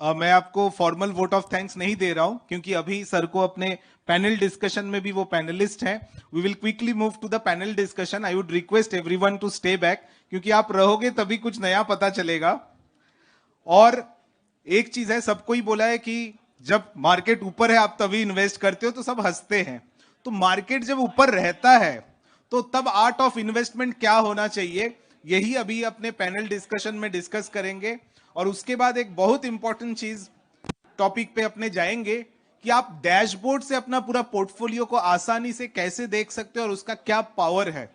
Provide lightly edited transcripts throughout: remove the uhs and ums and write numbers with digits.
मैं आपको formal vote of thanks नहीं दे रहा हूं क्योंकि अभी सर को अपने पैनल डिस्कशन में भी वो पैनलिस्ट हैं। We will quickly move to the panel discussion. I would request everyone to stay back क्योंकि आप रहोगे तभी कुछ नया पता चलेगा। और एक चीज है, सबको ही बोला है कि जब मार्केट ऊपर है आप तभी इन्वेस्ट करते हो, तो सब हंसते हैं। तो मार्केट जब ऊपर रहता है तो तब आर्ट ऑफ इन्वेस्टमेंट क्या होना चाहिए, यही अभी अपने पैनल डिस्कशन में डिस्कस करेंगे। और उसके बाद एक बहुत इंपॉर्टेंट चीज टॉपिक पे अपने जाएंगे कि आप डैशबोर्ड से अपना पूरा पोर्टफोलियो को आसानी से कैसे देख सकते हो और उसका क्या पावर है,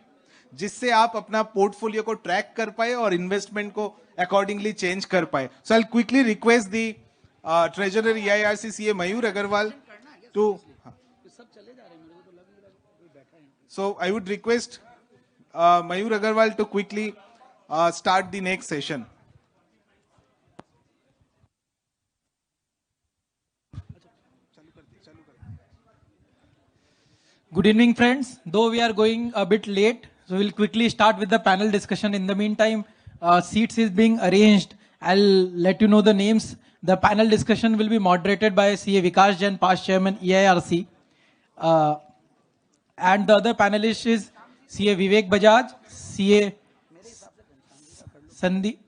जिससे आप अपना पोर्टफोलियो को ट्रैक कर पाए और इन्वेस्टमेंट को अकॉर्डिंगली चेंज कर पाए। So I quickly request the treasurer EIRC CA Mayur Agarwal to, so I would request Mayur Agarwal to quickly start the next session. Good evening, friends. Though we are going a bit late, so we'll quickly start with the panel discussion. In the meantime, seats is being arranged. I'll let you know the names. The panel discussion will be moderated by CA Vikas Jain, past chairman EIRC. And the other panelist is CA Vivek Bajaj, CA Sandeep.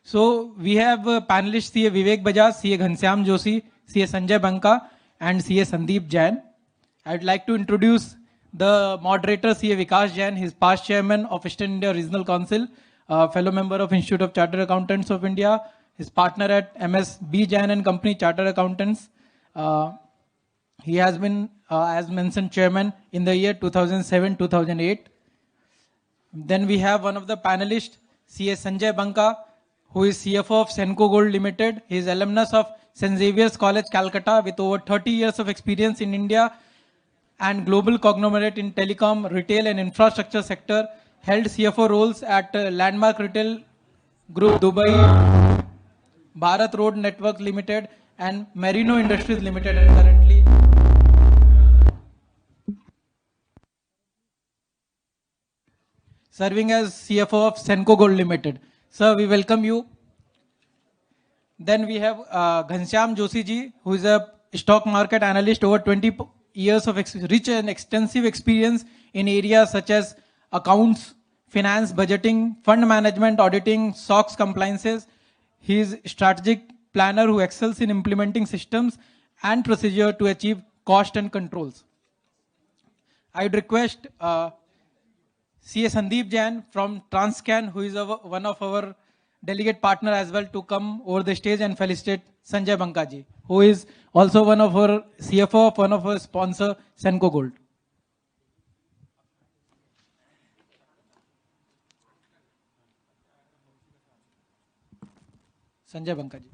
So we have panelists CA Vivek Bajaj, CA Ghanshyam Joshi, CA Sanjay Banka, and CA Sandeep Jain. I'd like to introduce the moderator CA Vikas Jain, his past chairman of Eastern India Regional Council, fellow member of Institute of Chartered Accountants of India, his partner at MS B Jain and Company Chartered Accountants. He has been, as mentioned, chairman in the year 2007-2008. Then we have one of the panelists, CA Sanjay Banka, who is CFO of Senco Gold Limited. He is alumnus of St. Xavier's College, Calcutta, with over 30 years of experience in India and global conglomerate in telecom, retail and infrastructure sector. Held CFO roles at Landmark Retail Group Dubai, Bharat Road Network Limited and Merino Industries Limited, and currently serving as CFO of Senco Gold Limited. Sir, we welcome you. Then we have Ghanshyam Joshi ji, who is a stock market analyst, over 20 years of rich and extensive experience in areas such as accounts, finance, budgeting, fund management, auditing, SOX compliances. He is strategic planner who excels in implementing systems and procedure to achieve cost and controls. I would request CA Sandeep Jain from Transcan, who is one of our delegate partner as well, to come over the stage and felicitate Sanjay Bankaji, who is also one of our CFO of one of our sponsor, Senco Gold. Sanjay Bankaji.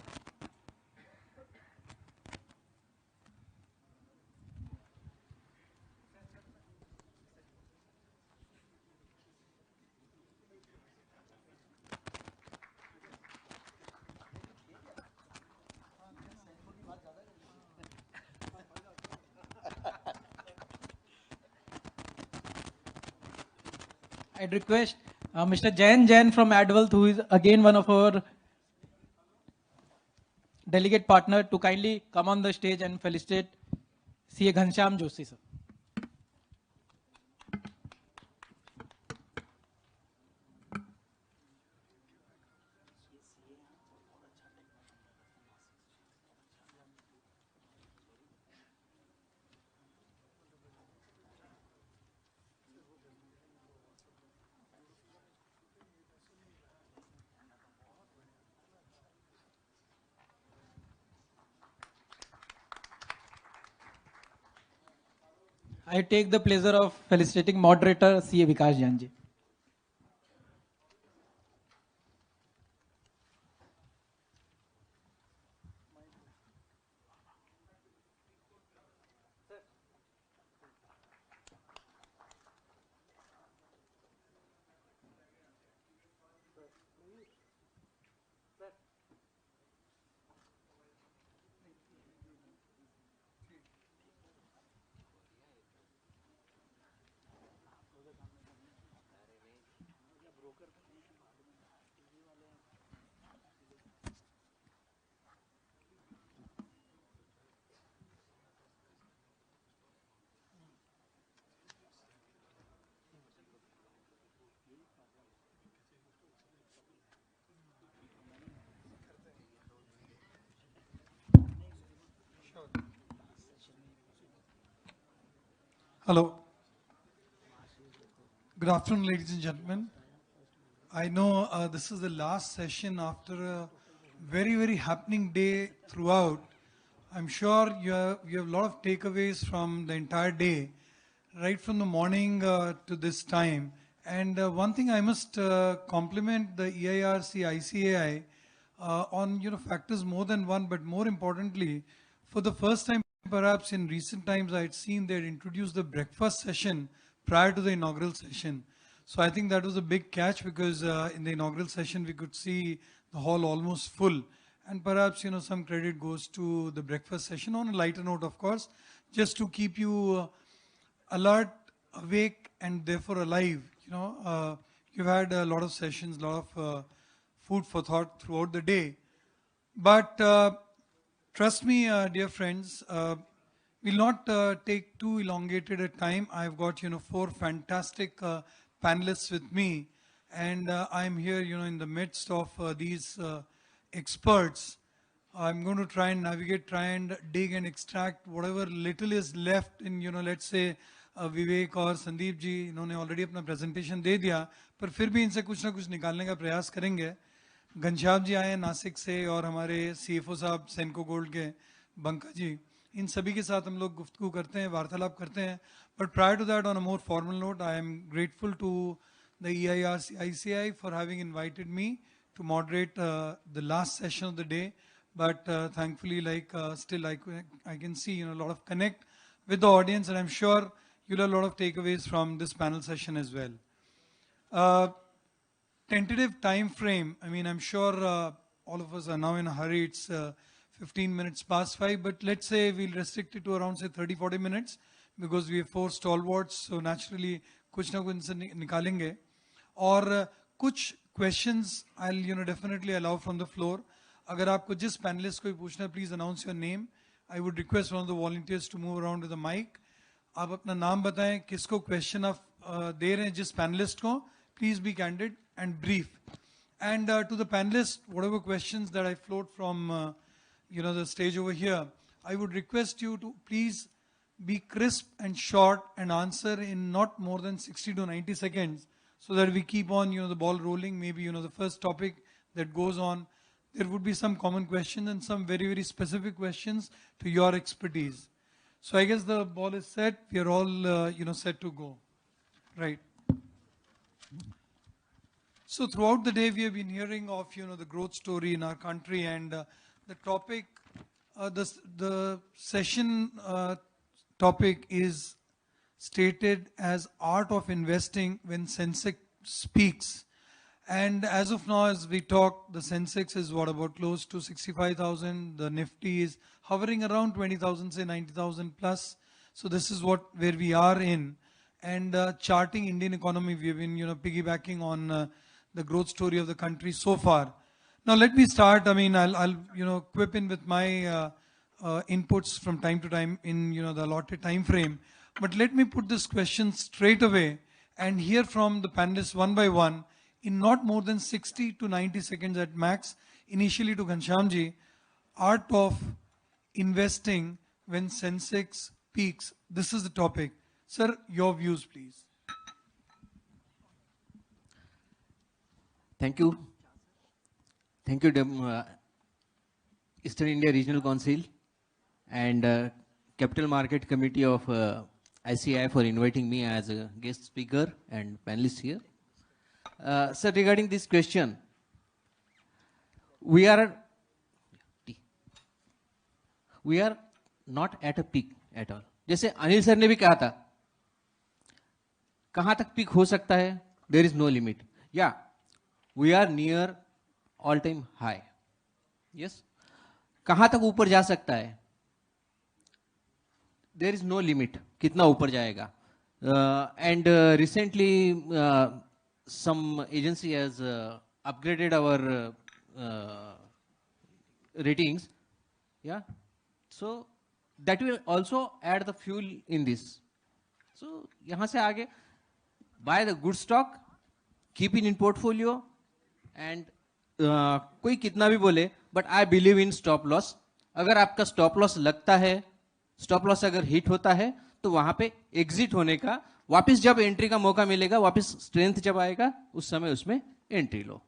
I'd request Mr. Jain from Adwealth, who is again one of our delegate partner, to kindly come on the stage and felicitate CA Ghanshyam Joshi, sir. I take the pleasure of felicitating moderator CA Vikas Jain ji. Hello. Good afternoon, ladies and gentlemen. I know this is the last session after a very, very happening day throughout. I'm sure you have a lot of takeaways from the entire day, right from the morning to this time. And one thing I must compliment the EIRC ICAI on factors more than one, but more importantly, for the first time perhaps in recent times, I had seen they had introduced the breakfast session prior to the inaugural session. So I think that was a big catch because in the inaugural session we could see the hall almost full. And perhaps some credit goes to the breakfast session on a lighter note, of course, just to keep you alert, awake, and therefore alive. You've had a lot of sessions, a lot of food for thought throughout the day. But trust me, dear friends, we'll not take too elongated a time. I've got 4 fantastic panelists with me, and I'm here in the midst of these experts. I'm going to try and navigate, try and dig and extract whatever little is left in let's say विवेक और संदीप जी इन्होंने already अपना presentation दे दिया, पर फिर भी इनसे कुछ ना कुछ निकालने का प्रयास करेंगे. घनश्याम जी आए हैं नासिक से और हमारे सीएफओ साहब सेनको गोल्ड के बंका जी, इन सभी के साथ हम लोग गुफ्तगू करते हैं, वार्तालाप करते हैं. But prior to that, on a more formal note, I am grateful to the EIRC-ICAI for having invited me to moderate the last session of the day. But thankfully, still I can see a lot of connect with the audience, and I'm sure you'll have a lot of takeaways from this panel session as well. Tentative time frame, I mean, I'm sure all of us are now in a hurry. It's 15 minutes past 5, but let's say we'll restrict it to around say 30-40 minutes because we have 4 stalwarts, so naturally कुछ ना कुछ इनसे निकालेंगे. और कुछ questions I'll definitely allow from the floor. अगर आपको जिस panelist को भी पूछना है, please announce your name. I would request one of the volunteers to move around with the mic. आप अपना नाम बताएं, किसको question आप दे रहे हैं जिस panelist को. Please be candid and brief. And to the panelists, whatever questions that I float from the stage over here, I would request you to please be crisp and short and answer in not more than 60 to 90 seconds so that we keep on the ball rolling. Maybe the first topic that goes on, there would be some common questions and some very, very specific questions to your expertise. So I guess the ball is set. We are all set to go. Right. So throughout the day, we have been hearing of the growth story in our country, and the topic, the session topic is stated as art of investing when Sensex speaks. And as of now, as we talk, the Sensex is about close to 65,000. The Nifty is hovering around 20,000, say 90,000 plus. So this is where we are in. And charting Indian economy, we have been piggybacking on the growth story of the country so far. Now let me start. I mean, I'll quip in with my inputs from time to time in the allotted time frame. But let me put this question straight away and hear from the panelists one by one in not more than 60 to 90 seconds at max. Initially to Ghanshyam ji, art of investing when Sensex peaks. This is the topic. Sir, your views, please. Thank you. Thank you, Eastern India Regional Council and Capital Market Committee of ICAI for inviting me as a guest speaker and panelist here. Sir, regarding this question, we are not at a peak at all. जैसे Anil sir ने भी कहा था, कहाँ तक peak हो सकता है? There is no limit. Yeah, we are near all-time high. Yes. कहाँ तक ऊपर जा सकता है? There is no limit. कितना ऊपर जाएगा? And recently, some agency has upgraded our ratings. Yeah. So that will also add the fuel in this. So यहाँ से आगे, buy the good stock, keep it in portfolio, and कोई कितना भी बोले, but I believe in stop loss. अगर आपका stop loss लगता है, stop loss अगर hit होता है, तो तो वहां पे एग्जिट होने का, वापस जब एंट्री का मौका मिलेगा, वापस स्ट्रेंथ जब आएगा उस समय उसमें एंट्री लो।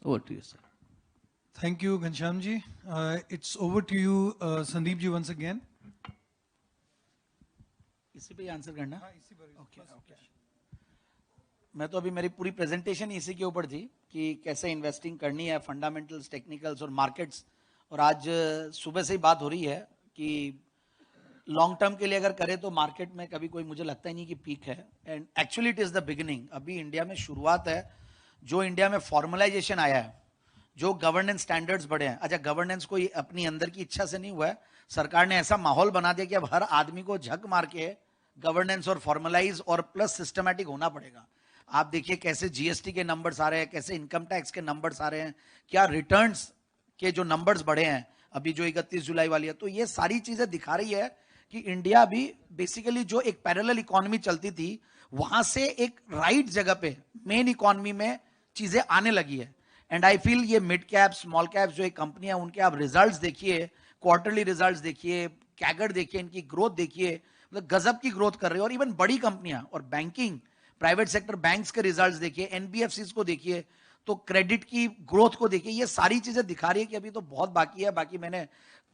Over to you sir. Thank you, Ghanshyam ji. It's over to you, Sandeep ji, once again. इसी पे आंसर करना। Okay okay. मैं तो अभी मेरी पूरी प्रेजेंटेशन इसी के ऊपर थी कि कैसे इन्वेस्टिंग करनी है, फंडामेंटल्स, टेक्निकल्स और मार्केट्स। और आज सुबह से ही बात हो रही है कि लॉन्ग टर्म के लिए अगर करें तो मार्केट में कभी कोई मुझे लगता ही नहीं कि पीक है, and actually it is the beginning. अभी इंडिया में शुरुआत है। जो इंडिया में फॉर्मलाइजेशन आया है, जो गवर्नेंस स्टैंडर्ड्स बढ़े हैं, अच्छा गवर्नेंस कोई अपनी अंदर की इच्छा से नहीं हुआ है, सरकार ने ऐसा माहौल बना दिया कि अब हर आदमी को झक मार के गवर्नेंस और फॉर्मलाइज और प्लस सिस्टमैटिक होना पड़ेगा। आप देखिए कैसे जीएसटी के नंबर्स आ रहे हैं, कैसे इनकम टैक्स के नंबर्स आ रहे हैं, क्या रिटर्न्स के जो नंबर्स बढ़े हैं अभी जो 31 जुलाई वाली है। तो ये सारी चीजें दिखा रही है कि इंडिया भी बेसिकली जो एक पैरेलल इकोनॉमी चलती थी वहां से एक राइट जगह पे मेन इकोनॉमी में चीजें आने लगी है। एंड आई फील ये मिड कैप, स्मॉल कैप जो एक कंपनियां, उनके आप रिजल्ट्स देखिए, क्वार्टरली रिजल्ट्स देखिए, कैगर देखिए, इनकी ग्रोथ देखिए, मतलब गजब की ग्रोथ कर रहे हैं। और इवन बड़ी कंपनियां और बैंकिंग, प्राइवेट सेक्टर बैंक्स के रिजल्ट्स देखिए, एनबीएफसीज को देखिए, तो क्रेडिट की ग्रोथ को देखिए, ये सारी चीजें दिखा रही है कि अभी तो बहुत बाकी है। बाकी मैंने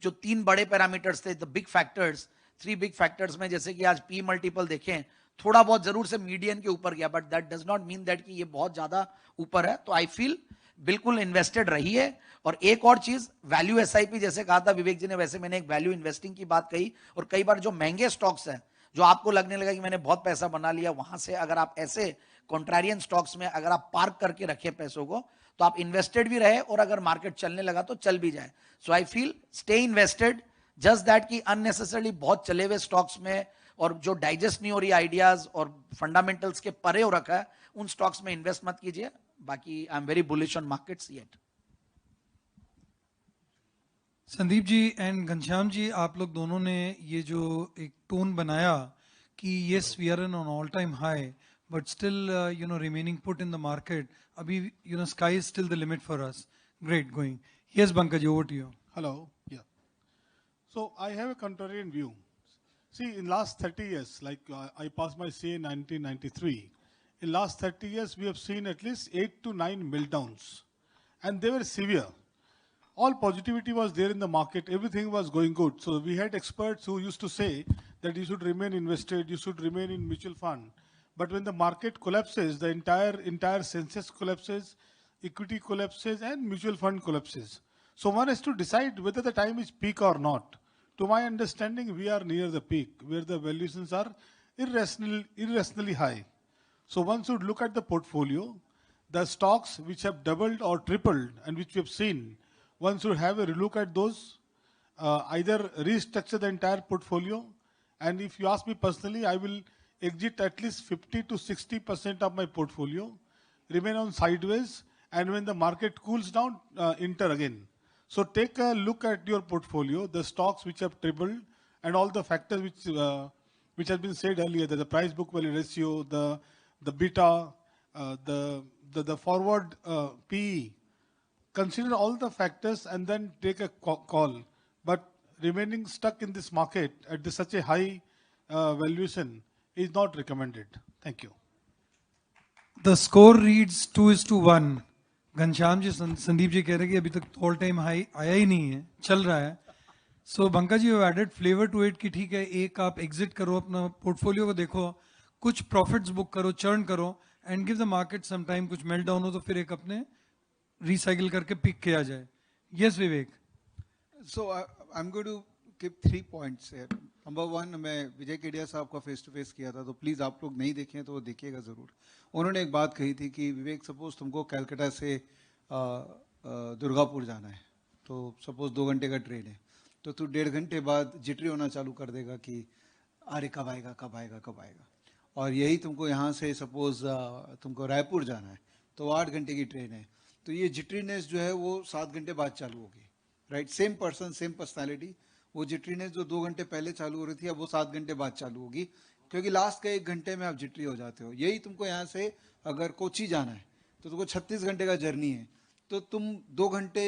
जो 3 बड़े पैरामीटर्स थे, the big factors, 3 big factors में जैसे कि आज पी मल्टीपल देखें, थोड़ा बहुत जरूर से मीडियन के ऊपर गया, but that does not mean that कि ये बहुत ज्यादा ऊपर है। तो आई फील बिल्कुल इन्वेस्टेड रहिए। और एक और चीज, वैल्यू एसआईपी जैसे कहा था विवेक जी ने, वैसे मैंने एक वैल्यू इन्वेस्टिंग की बात कही। और कई बार जो महंगे स्टॉक्स हैं, जो आपको लगने लगा कि मैंने बहुत पैसा बना लिया, वहां से अगर आप ऐसे कॉन्ट्रारियन स्टॉक्स में अगर आप पार्क करके रखे पैसों को, तो आप इन्वेस्टेड भी रहे और अगर मार्केट चलने लगा तो चल भी जाए। So I feel stay invested, just that कि अननेसेसरली बहुत चले हुए स्टॉक्स में और जो डाइजेस्ट नहीं हो रही आइडियाज और फंडामेंटल्स के परे हो रखा है, उन स्टॉक्स में इन्वेस्ट मत कीजिए। बाकी I am very bullish on markets yet. Sandeep ji and Ghanshyam ji, आप लोग दोनों ने ये जो एक टोन बनाया कि yes we are an on all time high but still remaining put in the market, अभी sky is still the limit for us. Great going. Yes Pankaj, over to you. Hello. Yeah. So I have a contrarian view. See, in last 30 years, like I passed my CA in 1993, in last 30 years we have seen at least 8 to 9 meltdowns, and they were severe. All positivity was there in the market. Everything was going good. So we had experts who used to say that you should remain invested, you should remain in mutual fund. But when the market collapses, the entire census collapses, equity collapses, and mutual fund collapses. So one has to decide whether the time is peak or not. To my understanding, we are near the peak, where the valuations are irrationally high. So one should look at the portfolio, the stocks which have doubled or tripled and which we have seen. One should have a look at those, either restructure the entire portfolio. And if you ask me personally, I will exit at least 50 to 60% of my portfolio, remain on sideways, and when the market cools down, enter again. So take a look at your portfolio, the stocks which have tripled, and all the factors which has been said earlier, that the price book value ratio, the beta, the forward PE. Consider all the factors and then take a call. But remaining stuck in this market at such a high valuation is not recommended. Thank you. The score reads 2:1. Ghanshyam ji, Sandeep ji कह रहे हैं कि अभी तक all time high आया ही नहीं है, चल रहा है। सो बंका जी, एडेड फ्लेवर टू इट कि ठीक है, एक आप एग्जिट करो, अपना पोर्टफोलियो को देखो, कुछ प्रॉफिट्स बुक करो, चर्न करो, and give the market some time. कुछ मेल्ट डाउन हो तो फिर एक अपने रिसाइकिल करके पिक किया जाए। Yes Vivek. So I'm going to give 3 points here. Number 1, मैं विजय केडिया साहब का फेस टू फेस किया था, तो प्लीज़ आप लोग नहीं देखें तो वो देखिएगा ज़रूर। उन्होंने एक बात कही थी कि विवेक, सपोज तुमको कलकत्ता से दुर्गापुर जाना है, तो सपोज 2 घंटे का ट्रेन है, तो तू 1.5 घंटे बाद जिटरी होना चालू कर देगा कि अरे कब आएगा कब आएगा कब आएगा। और यही तुमको यहाँ से सपोज तुमको रायपुर जाना है, तो 8 घंटे की ट्रेन है, तो ये जिटरीनेस जो है वो 7 घंटे बाद चालू होगी। Right, same person same personality, वो जिटरीनेस जो 2 घंटे पहले चालू हो रही थी अब वो 7 घंटे बाद चालू होगी, क्योंकि लास्ट के 1 घंटे में आप जिटरी हो जाते हो। यही तुमको यहाँ से अगर कोची जाना है तो तुमको 36 घंटे का जर्नी है, तो तुम 2 घंटे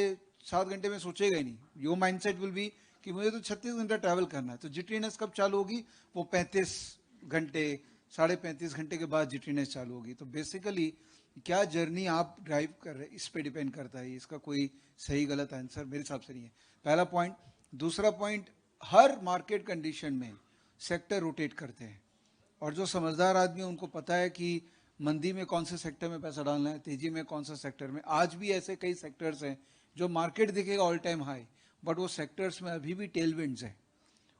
7 घंटे में सोचेगा ही नहीं। योर माइंडसेट विल बी कि मुझे तो 36 घंटा ट्रैवल करना है। तो जिटरीनेस कब चालू होगी? वो 35 घंटे 35.5 घंटे के बाद जिट्रीनेस चालू होगी। तो बेसिकली क्या जर्नी आप ड्राइव कर रहे हैं इस पे डिपेंड करता है, इसका कोई सही गलत आंसर मेरे हिसाब से नहीं है। पहला पॉइंट। दूसरा पॉइंट, हर मार्केट कंडीशन में सेक्टर रोटेट करते हैं, और जो समझदार आदमी है उनको पता है कि मंदी में कौन से सेक्टर में पैसा डालना है, तेजी में कौन सा सेक्टर में। आज भी ऐसे कई सेक्टर्स हैं जो मार्केट दिखेगा ऑल टाइम हाई, बट वो सेक्टर्स में अभी भी टेलविंड्स हैं,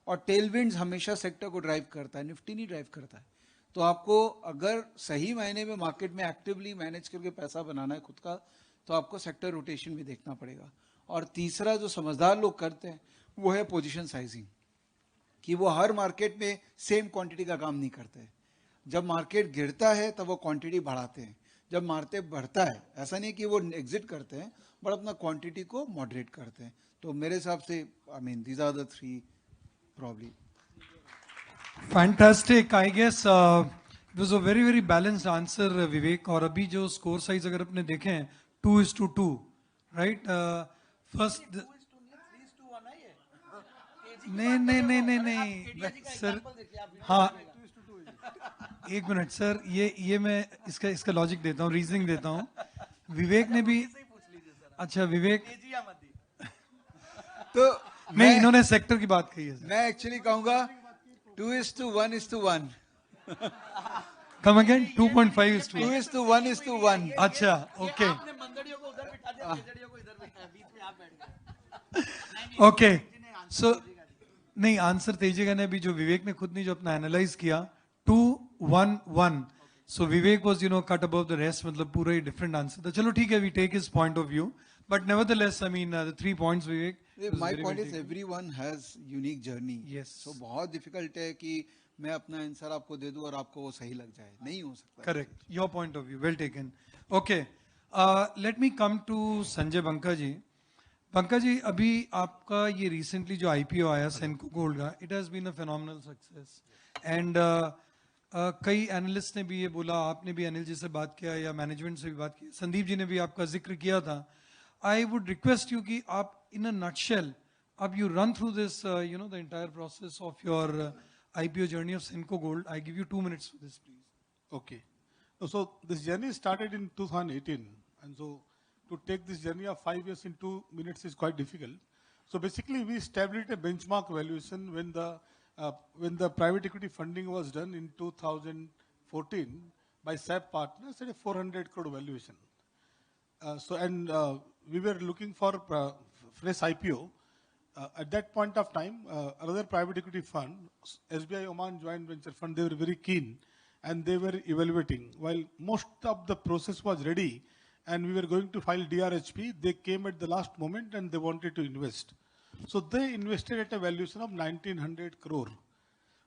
और टेलविंड्स हमेशा सेक्टर को ड्राइव करता है, निफ्टी नहीं ड्राइव करता है। तो आपको अगर सही मायने में मार्केट में एक्टिवली मैनेज करके पैसा बनाना है खुद का, तो आपको सेक्टर रोटेशन भी देखना पड़ेगा। और तीसरा जो समझदार लोग करते हैं वो है पोजीशन साइजिंग, कि वो हर मार्केट में सेम क्वांटिटी का काम नहीं करते। जब मार्केट गिरता है तब वो क्वांटिटी बढ़ाते हैं, जब मार्केट बढ़ता है ऐसा नहीं कि वो एग्जिट करते हैं, बट अपना क्वांटिटी को मॉडरेट करते हैं। तो मेरे हिसाब से I mean these are the three probably. Fantastic. I guess it was a very very balanced answer, Vivek. और अभी जो स्कोर साइज अगर अपने देखें 2:2, right? First नहीं सर, हाँ एक मिनट सर, ये मैं इसका लॉजिक देता हूँ, रीजनिंग देता हूँ। विवेक ने भी, अच्छा विवेक तो नहीं, इन्होंने सेक्टर की बात कही है सर। मैं एक्चुअली कहूंगा 2:1:1। Come again 2.5:2। 2:1:1। अच्छा ओके ओके। सो नहीं, आंसर तेजेगा ने भी, जो विवेक ने खुद ने जो अपना एनालाइज किया 2:1:1। So Vivek was cut above the rest, मतलब पूरा ही डिफरेंट आंसर था। चलो ठीक है, we take his point of view, but nevertheless I mean the 3 points Vivek. My point is everyone has unique journey. Yes. So बहुत डिफिकल्ट है कि मैं अपना आंसर आपको दे दूं और आपको वो सही लग जाए, नहीं हो सकता। Correct. Your point of view, well taken. Okay, let me come to Sanjay Banka जी। बंका जी, अभी आपका ये रिसेंटली जो आईपीओ आया सेनको गोल्ड का, it has been a phenomenal success, and कई एनालिस्ट ने भी ये बोला, आपने भी अनिल जी से बात किया या मैनेजमेंट से भी बात की, संदीप जी ने भी आपका जिक्र किया था। आई वुड रिक्वेस्ट यू कि आप इन अ नटशेल, अब you run through this the entire process of your IPO journey of सेनको gold. I give you 2 minutes for this, please. Okay. So this journey started in 2018, and so to take this journey of 5 years in 2 minutes is quite difficult. So basically, we established a benchmark valuation when the private equity funding was done in 2014 by SAP Partners at a 400 crore valuation. We were looking for fresh IPO. At that point of time, another private equity fund, SBI Oman Joint Venture Fund, they were very keen and they were evaluating. While most of the process was ready and we were going to file DRHP, they came at the last moment and they wanted to invest. So they invested at a valuation of 1900 crore.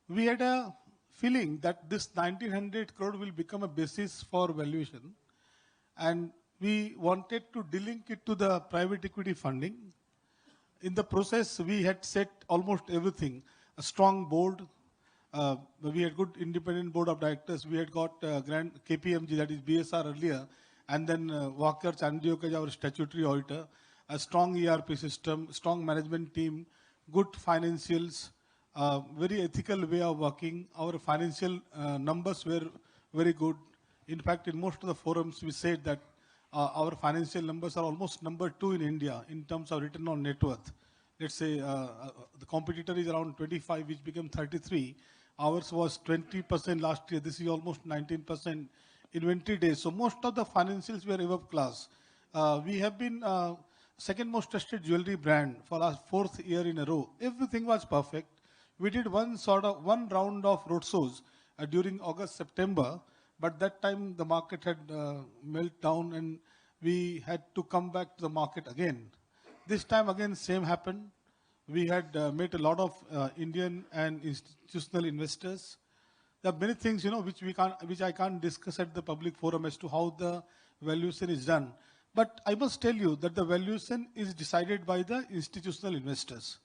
We had a feeling that this 1900 crore will become a basis for valuation, and we wanted to delink it to the private equity funding. In the process, we had set almost everything, a strong board. We had good independent board of directors. We had got grand KPMG, that is BSR earlier, and then Walker Chandiok, our statutory auditor, a strong ERP system, strong management team, good financials, very ethical way of working. Our financial numbers were very good. In fact, in most of the forums, we said that our financial numbers are almost number 2 in India in terms of return on net worth. Let's say the competitor is around 25, which became 33. Ours was 20% last year. This is almost 19% inventory days. So most of the financials were above class. We have been second most trusted jewelry brand for our 4th year in a row. Everything was perfect. We did one round of roadshows during August, September. But that time the market had melted down and we had to come back to the market again. This time again same happened. We had met a lot of Indian and institutional investors. There are many things, which I can't discuss at the public forum as to how the valuation is done. But I must tell you that the valuation is decided by the institutional investors,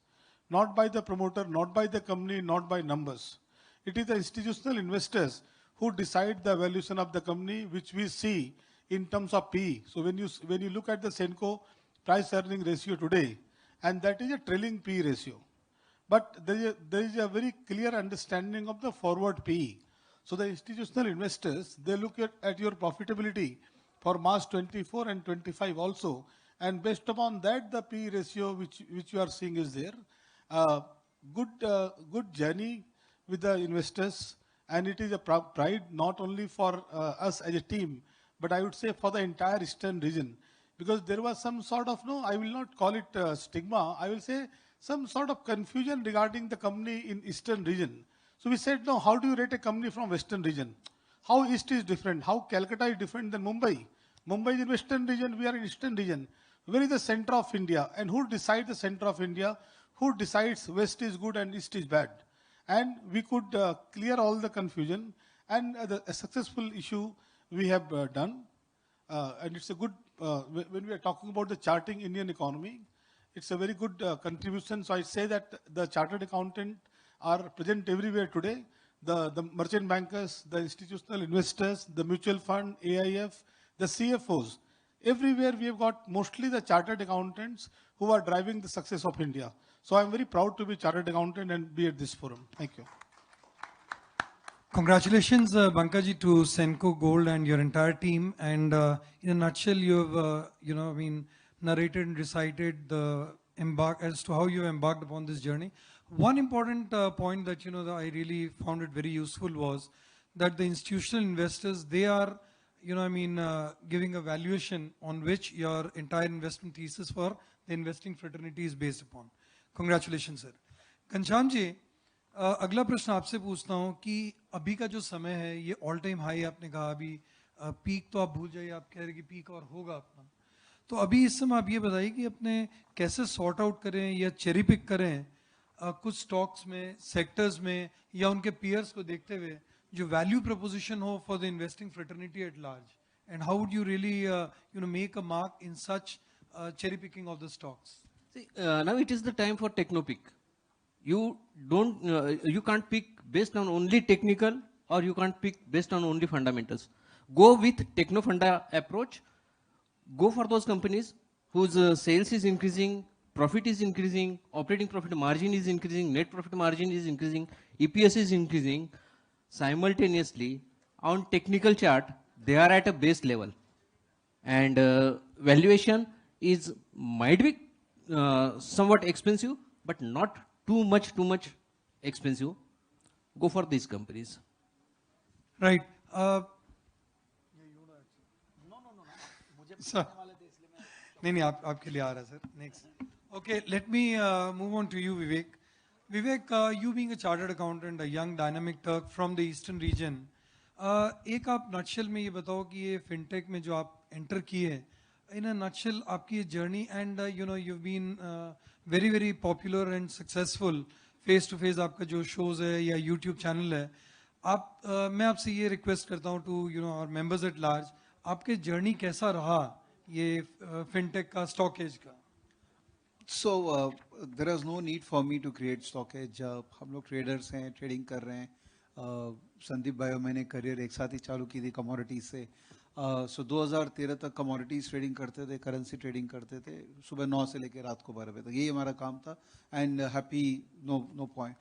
not by the promoter, not by the company, not by numbers. It is the institutional investors who decide the valuation of the company, which we see in terms of PE. So when you look at the Senco price earning ratio today, and that is a trailing PE ratio. but there is a very clear understanding of the forward PE. So the institutional investors, they look at your profitability for March 24 and 25 also, and based upon that, the PE ratio which you are seeing is there. Good journey with the investors, and it is a pride not only for us as a team, but I would say for the entire Eastern region, because there was some sort of, no, I will not call it stigma, I will say some sort of confusion regarding the company in Eastern region. So we said, no, how do you rate a company from Western region? How East is different? How Calcutta is different than Mumbai? Mumbai is in Western region, we are in Eastern region. Where is the center of India? And who decides the center of India? Who decides West is good and East is bad? And we could clear all the confusion, and a successful issue we have done. And it's a good, when we are talking about the charting Indian economy, it's a very good contribution. So I say that the chartered accountant are present everywhere today. The merchant bankers, the institutional investors, the mutual fund, AIF, the CFOs. Everywhere we have got mostly the chartered accountants who are driving the success of India. So I'm very proud to be chartered accountant and be at this forum. Thank you. Congratulations, Bankaji, to Senco Gold and your entire team. And in a nutshell, you have, narrated and recited as to how you embarked upon this journey. One important point that, that I really found it very useful was that the institutional investors, they are, giving a valuation on which your entire investment thesis for the investing fraternity is based upon. Congratulations, sir. Ghanshyam ji, अगला प्रश्न आपसे पूछता हूँ कि अभी का जो समय है ये ऑल टाइम हाई आपने कहा, अभी पीक तो आप भूल जाइए, आप कह रहे कि पीक और होगा अपना, तो अभी इस समय आप ये बताइए कि अपने कैसे सॉर्ट आउट करें या चेरी पिक करें कुछ स्टॉक्स में, सेक्टर्स में, या उनके पीयर्स को देखते हुए जो वैल्यू प्रपोजिशन हो for the investing fraternity at large, and how would you really make a mark in such cherry picking of the stocks? See, now it is the time for techno pick. You can't pick based on only technical, or you can't pick based on only fundamentals. Go with techno funda approach. Go for those companies whose sales is increasing, profit is increasing, operating profit margin is increasing, net profit margin is increasing, EPS is increasing. Simultaneously, on technical chart, they are at a base level, and valuation is might be somewhat expensive, but not too much expensive. Go for these companies. Right. नहीं आपके लिए आ रहा है sir. Next. Okay, let me move on to you, Vivek. Vivek, you being a chartered accountant, a young dynamic Turk from the eastern region, एक आप nutshell में ये बताओ कि ये fintech में जो आप enter किए, in a nutshell आपकी journey, and you've been very popular and successful. face to face आपका जो shows है या YouTube channel है, आप मैं आपसे ये request करता हूँ to our members at large, आपके journey कैसा रहा ये fintech का stockage का? So there is no need for me to create stockage. हम लोग traders हैं, trading कर रहे हैं. संदीप भाई और मैंने career एक साथ ही चालू की थी commodities से. So 2013 तक commodities trading करते थे, currency trading करते थे, सुबह 9 से लेकर रात को 12 बजे तक. यही हमारा काम था, and happy, no point.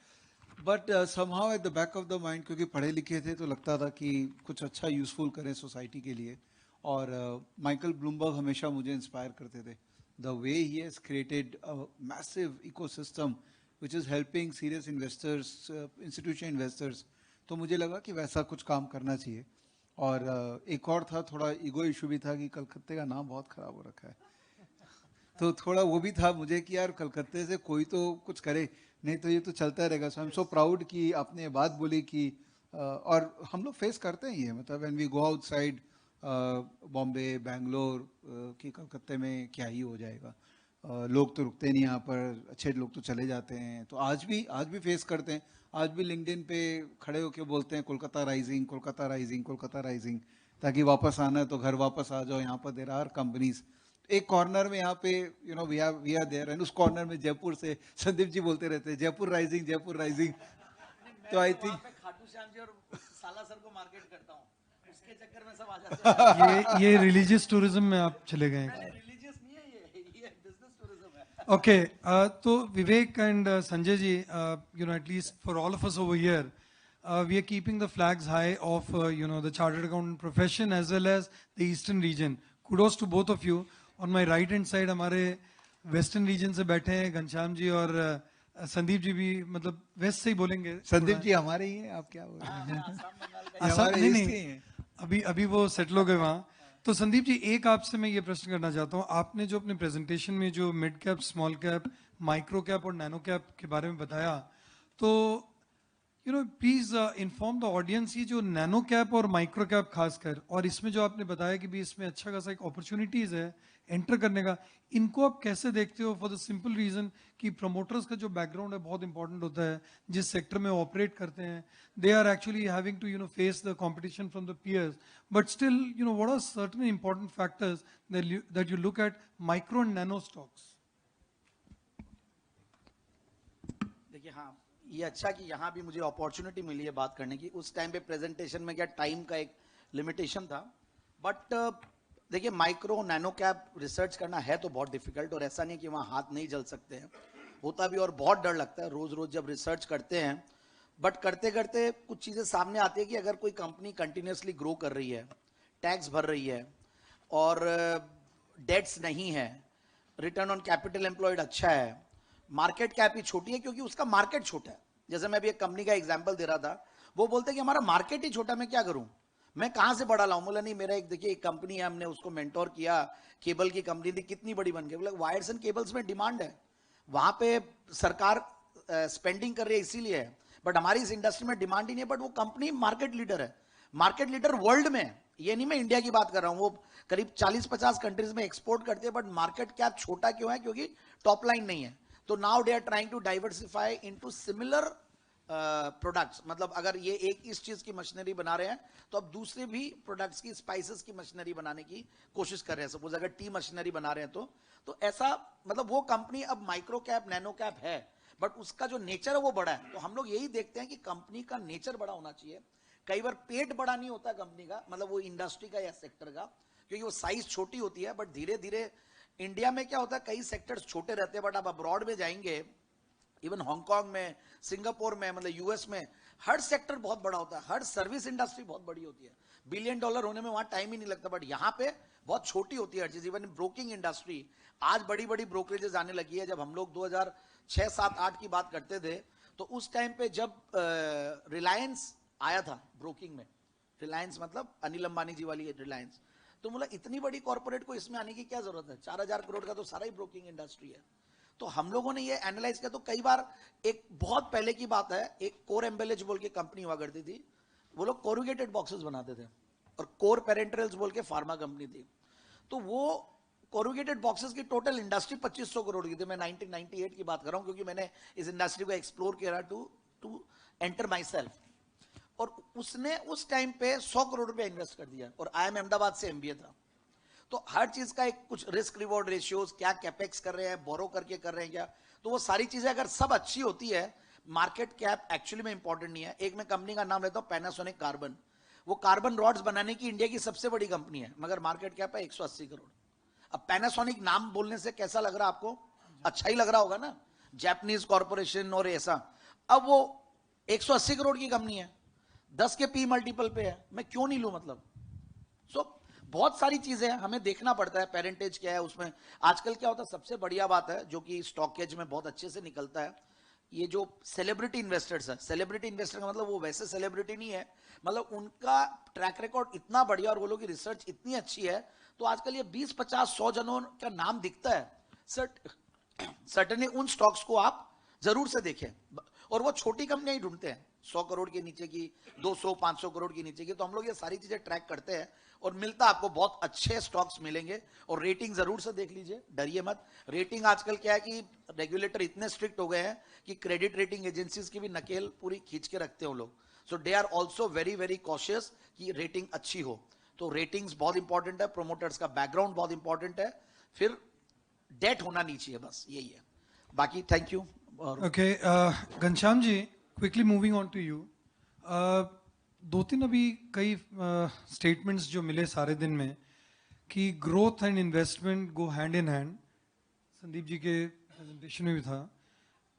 But somehow at the back of the mind, क्योंकि पढ़े लिखे थे तो लगता था कि कुछ अच्छा useful करें society के लिए. और माइकल ब्लूमबर्ग हमेशा मुझे इंस्पायर करते थे. The way he has created a massive ecosystem which is helping serious investors, institutional investors, तो मुझे लगा कि वैसा कुछ काम करना चाहिए. और एक और था, थोड़ा ईगो इशू भी था कि कलकत्ते का नाम बहुत खराब हो रखा है, तो थोड़ा वो भी था मुझे कि यार कलकत्ते से कोई तो कुछ करे, नहीं तो ये तो चलता रहेगा. सो आई एम सो प्राउड कि आपने ये बात बोली कि और हम लोग फेस करते हैं ये, मतलब when we go outside Bombay, Bangalore कि कलकत्ते में क्या ही हो जाएगा, लोग तो रुकते नहीं यहाँ पर, अच्छे लोग तो चले जाते हैं. तो आज भी फेस करते हैं. आज भी लिंक्डइन पे खड़े होके बोलते हैं Kolkata rising, Kolkata rising, Kolkata rising, ताकि वापस आना है तो घर वापस आ जाओ. यहाँ पर देयर आर कंपनीज. एक कॉर्नर में यहाँ पे वी आर देयर, एंड उस कॉर्नर में जयपुर से संदीप जी बोलते रहते हैं जयपुर राइजिंग, जयपुर राइजिंग. तो आई थिंक खाटू श्याम जी और साला सर को मार्केट करता हूँ, उसके चक्कर में सब आ जाते हैं. ये रिलीजियस टूरिज्म में आप चले गए. रिलीजियस नहीं है, ये बिजनेस टूरिज्म है. Okay, so Vivek and Sanjay ji, at least for all of us over here, we are keeping the flags high of, the chartered accountant profession as well as the eastern region. Kudos to both of you. On my right hand side, हमारे western region से बैठे हैं घनश्याम जी और संदीप जी भी, मतलब west से ही बोलेंगे. संदीप जी हमारे ही हैं, आप क्या बोल रहे हैं? आसाम हमारे नहीं east नहीं के हैं। अभी वो सेटल हो गए वहाँ. तो संदीप जी, एक आपसे मैं ये प्रश्न करना चाहता हूँ. आपने जो अपने प्रेजेंटेशन में जो mid cap, small cap, micro cap और नैनो कैप के बारे में बताया, तो प्लीज इन्फॉर्म द ऑडियंस, ये जो नैनो कैप और माइक्रो कैप खासकर, और इसमें जो आपने बताया कि भी इसमें अच्छा खासा एक अपॉर्चुनिटीज है एंटर करने का, इनको आप कैसे देखते हो? फॉर द सिंपल रीजन कि प्रमोटर्स का जो बैकग्राउंड है बहुत इंपॉर्टेंट होता है, जिस सेक्टर में ऑपरेट करते हैं. They are actually having to face the competition from the peers, but still what are certain important factors that you look at micro and nano stocks? देखिए, हाँ, ये अच्छा कि यहाँ भी मुझे अपॉर्चुनिटी मिली है बात करने की. उस टाइम पे प्रेजेंटेशन में क्या टाइम का एक लिमिटेशन था, बट देखिए, माइक्रो नैनो कैप रिसर्च करना है तो बहुत डिफिकल्ट, और ऐसा नहीं कि वहाँ हाथ नहीं जल सकते हैं, होता भी, और बहुत डर लगता है रोज रोज जब रिसर्च करते हैं. बट करते करते कुछ चीज़ें सामने आती है कि अगर कोई कंपनी कंटिन्यूसली ग्रो कर रही है, टैक्स भर रही है और डेट्स नहीं है, रिटर्न ऑन कैपिटल एम्प्लॉयड अच्छा है, मार्केट कैप ही छोटी है क्योंकि उसका मार्केट छोटा है. जैसे मैं अभी एक कंपनी का एग्जांपल दे रहा था, वो बोलते कि हमारा मार्केट ही छोटा, मैं क्या करूं, मैं कहां से बड़ा लाऊं. बोला नहीं, मेरा एक, देखिए, एक कंपनी है, हमने उसको मेंटोर किया, केबल की कंपनी थी, कितनी बड़ी बन गई. बोला वायर्स एंड केबल्स में डिमांड है, वहां पे सरकार स्पेंडिंग कर रही है इसीलिए है, बट हमारी इस इंडस्ट्री में डिमांड ही नहीं है. बट वो कंपनी मार्केट लीडर है, मार्केट लीडर वर्ल्ड में. ये नहीं मैं इंडिया की बात कर रहा हूं, वो करीब 40-50 कंट्रीज में एक्सपोर्ट करते हैं, बट मार्केट कैप छोटा क्यों है? क्योंकि टॉप लाइन नहीं है. तो now they are trying to diversify into similar products. मतलब अगर ये एक इस चीज की मशीनरी बना रहे हैं, तो अब दूसरे भी प्रोडक्ट्स की, स्पाइसेस की मशीनरी बनाने की कोशिश कर रहे हैं. सपोज अगर टी मशीनरी बना रहे हैं तो ऐसा, मतलब वो कंपनी अब माइक्रो कैप, नैनो कैप है, बट उसका जो नेचर है वो बड़ा है. तो हम लोग यही देखते हैं कि कंपनी का नेचर बड़ा होना चाहिए. कई बार पेट बड़ा नहीं होता कंपनी का, मतलब वो इंडस्ट्री का या सेक्टर का, क्योंकि वो साइज छोटी होती है. बट धीरे धीरे इंडिया में क्या होता है, कई सेक्टर्स छोटे रहते हैं, बट आप अब्रॉड में जाएंगे, इवन हांगकांग में, सिंगापुर में, मतलब यूएस में, हर सेक्टर बहुत बड़ा होता है, हर सर्विस इंडस्ट्री बहुत बड़ी होती है, $1 बिलियन होने में वहां टाइम ही नहीं लगता. बट यहाँ पे बहुत छोटी होती है हर चीज. इवन ब्रोकिंग इंडस्ट्री आज बड़ी बड़ी ब्रोकरेजेस आने लगी है. जब हम लोग 2006, 7, 8 की बात करते थे, तो उस टाइम पे जब रिलायंस आया था ब्रोकिंग में, रिलायंस मतलब अनिल अंबानी जी वाली रिलायंस, तो बोला इतनी बड़ी कॉर्पोरेट को इसमें आने की क्या जरूरत है, 4000 करोड़ का तो सारा ही ब्रोकिंग इंडस्ट्री है. तो हम लोगों ने ये एनालाइज किया. तो कई बार, एक बहुत पहले की बात है, एक कोर एम्बेलेज बोल के कंपनी हुआ करती थी, वो लोग कोरुगेटेड बॉक्सेस बनाते थे, और कोर पेरेंटल्स बोल के फार्मा कंपनी थी. तो वो कोरुगेटेड बॉक्सेस की टोटल इंडस्ट्री 2500 करोड़ की थी. मैं 1998 की बात कर रहा हूं, क्योंकि मैंने इस इंडस्ट्री को एक्सप्लोर किया टू एंटर माई सेल्फ. और उसने उस टाइम पे 100 करोड़ रुपया इन्वेस्ट कर दिया, और IIM अहमदाबाद से MBA था. तो हर चीज का एक कुछ रिस्क रिवॉर्ड रेशियोज, क्या कैपेक्स कर रहे हैं, बोरो करके कर रहे हैं क्या, तो वो सारी चीजें अगर सब अच्छी होती है, मार्केट कैप एक्चुअली में इंपॉर्टेंट नहीं है. एक मैं कंपनी का नाम लेता हूं, पैनासोनिक कार्बन. वो कार्बन रॉड्स बनाने की इंडिया की सबसे बड़ी कंपनी है, मगर मार्केट कैप है 180 करोड़. अब पैनासोनिक नाम बोलने से कैसा लग रहा है आपको? अच्छा ही लग रहा होगा ना, जापानीज कॉर्पोरेशन और ऐसा. अब वो 180 करोड़ की कंपनी है, 10 के P मल्टीपल पे है, मैं क्यों नहीं लूं? मतलब बहुत सारी चीजें हमें देखना पड़ता है, पेरेंटेज क्या है उसमें. आजकल क्या होता है, सबसे बढ़िया बात है जो कि स्टॉकेज में बहुत अच्छे से निकलता है, ये जो सेलिब्रिटी इन्वेस्टर्स है. सेलिब्रिटी इन्वेस्टर का मतलब वो वैसे सेलिब्रिटी नहीं है, मतलब उनका ट्रैक रिकॉर्ड इतना बढ़िया और वो लोग की रिसर्च इतनी अच्छी है. तो आजकल ये 20, 50, 100 जनों का नाम दिखता है. सर्टनली उन स्टॉक्स को आप जरूर से देखें, और वो छोटी कंपनियां ही ढूंढते हैं, 100 करोड़ के नीचे की, 200, 500 करोड़ के नीचे की. तो हम लोग ये सारी चीजें ट्रैक करते हैं, और मिलता आपको बहुत अच्छे स्टॉक्स मिलेंगे. और रेटिंग जरूर से देख लीजिए, डरिए मत. रेटिंग आजकल क्या है कि रेगुलेटर इतने स्ट्रिक्ट हो गए हैं कि क्रेडिट रेटिंग एजेंसीज की भी नकेल पूरी खींच के रखते हैं वो लोग. So they are also very very cautious कि रेटिंग अच्छी हो. तो रेटिंग्स बहुत इंपॉर्टेंट है, प्रोमोटर्स का बैकग्राउंड बहुत इंपॉर्टेंट है, फिर डेट होना नहीं चाहिए, बस यही है. बाकी thank you. Okay, Ghanshyam ji, quickly moving on to you. 2-3 अभी कई स्टेटमेंट्स जो मिले सारे दिन में कि growth and investment go hand in hand. Sandeep ji के प्रेजेंटेशन में भी था,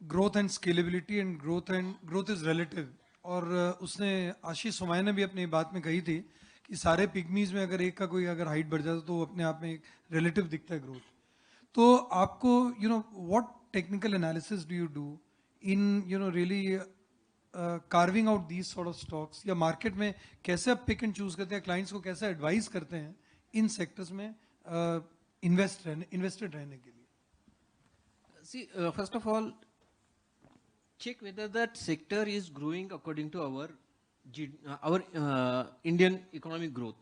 growth and scalability and growth is relative. और उसने आशीष सोमाय ने भी अपनी बात में कही थी कि सारे पिग्मीज में अगर एक का कोई अगर हाइट बढ़ जाता तो वो अपने आप में एक रिलेटिव दिखता है ग्रोथ। तो आपको what technical analysis do you do in really carving out these sort of stocks, या मार्केट में कैसे आप पिक एंड चूज करते हैं, क्लाइंट्स को कैसे एडवाइस करते हैं इन सेक्टर्स में इन्वेस्टेड रहने के लिए? See, first of all, check whether that sector is growing according to our Indian economic growth.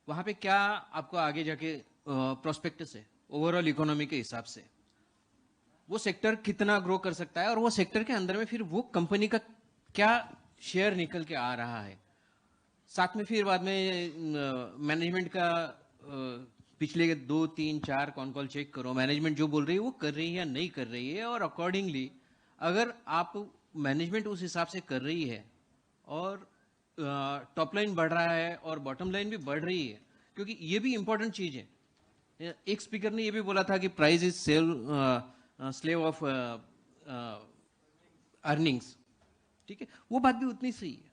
वहाँ पे क्या आपको आगे जाके प्रोस्पेक्टस है ओवरऑल इकोनॉमी के हिसाब से, वो सेक्टर कितना ग्रो कर सकता है और वो सेक्टर के अंदर में फिर वो कंपनी का क्या शेयर निकल के आ रहा है। साथ में फिर बाद में मैनेजमेंट का पिछले 2, 3, 4 कॉन कॉल चेक करो, मैनेजमेंट जो बोल रही है वो कर रही है या नहीं कर रही है, और अकॉर्डिंगली अगर आप मैनेजमेंट उस हिसाब से कर रही है और टॉप लाइन बढ़ रहा है और बॉटम लाइन भी बढ़ रही है, क्योंकि ये भी इंपॉर्टेंट चीज है। एक स्पीकर ने ये भी बोला था कि price is slave of earnings, ठीक है, वो बात भी उतनी सही है।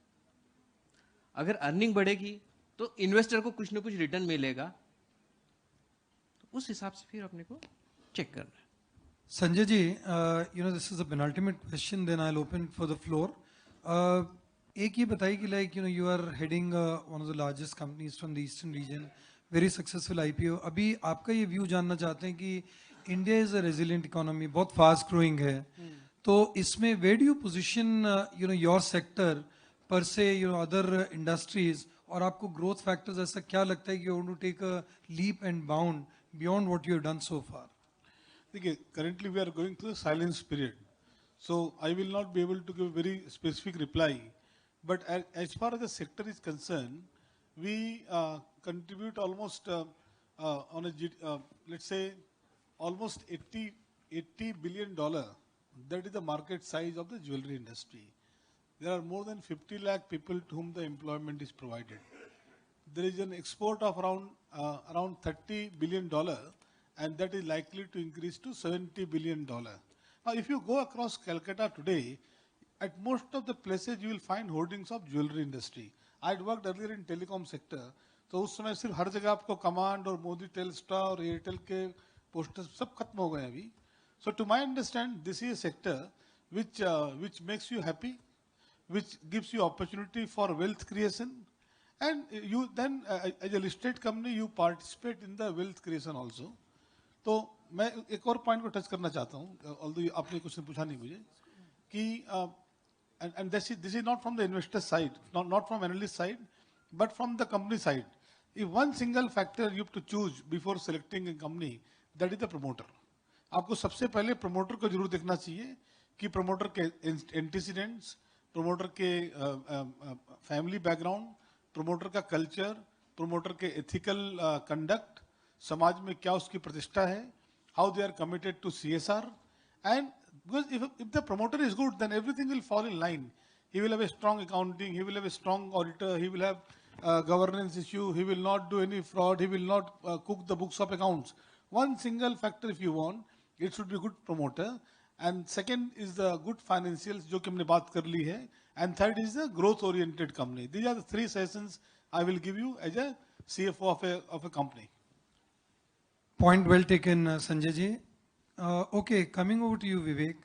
अगर अर्निंग बढ़ेगी तो इन्वेस्टर को कुछ ना कुछ रिटर्न मिलेगा, तो उस हिसाब से फिर अपने को चेक करना है। Sanjay ji, this is a penultimate question, then I will open for the floor. एक ये बताइए कि like you are heading one of the largest companies from the eastern region, very successful IPO. अभी आपका ये व्यू जानना चाहते हैं कि India is a resilient economy, बहुत फास्ट ग्रोइंग है, तो इसमें where do you position your sector per se other industries, और आपको ग्रोथ फैक्टर्स ऐसा क्या लगता है कि you want to take a leap and bound beyond what you have done so far? देखिए, currently we are going through a silence period, so I will not be able to give a very specific reply. But as far as the sector is concerned, we contribute almost let's say almost $80 billion. That is the market size of the jewelry industry. There are more than 50 lakh people to whom the employment is provided. There is an export of around $30 billion, and that is likely to increase to $70 billion. Now, if you go across Calcutta today, at most of the places you will find hoardings of jewelry industry. I had worked earlier in telecom sector, तो उस समय सिर्फ हर जगह आपको command और Modi Telstra और Airtel के posters सब खत्म हो गए अभी. So to my understand, this is a sector which makes you happy, which gives you opportunity for wealth creation, and you then as a listed company you participate in the wealth creation also. तो मैं एक और point को touch करना चाहता हूँ, although आपने question पूछा नहीं मुझे, कि and this is not from the investor side, not from analyst side, but from the company side. If one single factor you have to choose before selecting a company, that is the promoter. आपको सबसे पहले promoter को जरूर देखना चाहिए कि promoter के antecedents, promoter के फैमिली बैकग्राउंड, प्रमोटर का कल्चर, प्रमोटर के एथिकल कंडक्ट, समाज में क्या उसकी प्रतिष्ठा है, how they are committed to CSR, and because if the promoter is good, then everything will fall in line. He will have a strong accounting, he will have a strong auditor, he will have governance issue, he will not do any fraud, he will not cook the books of accounts. One single factor if you want, it should be good promoter, and second is the good financials, जो कि हमने बात कर ली है, and third is the growth oriented company. These are the three sessions I will give you as a CFO of a company. Point well taken, Sanjay ji. Okay, coming over to you, Vivek.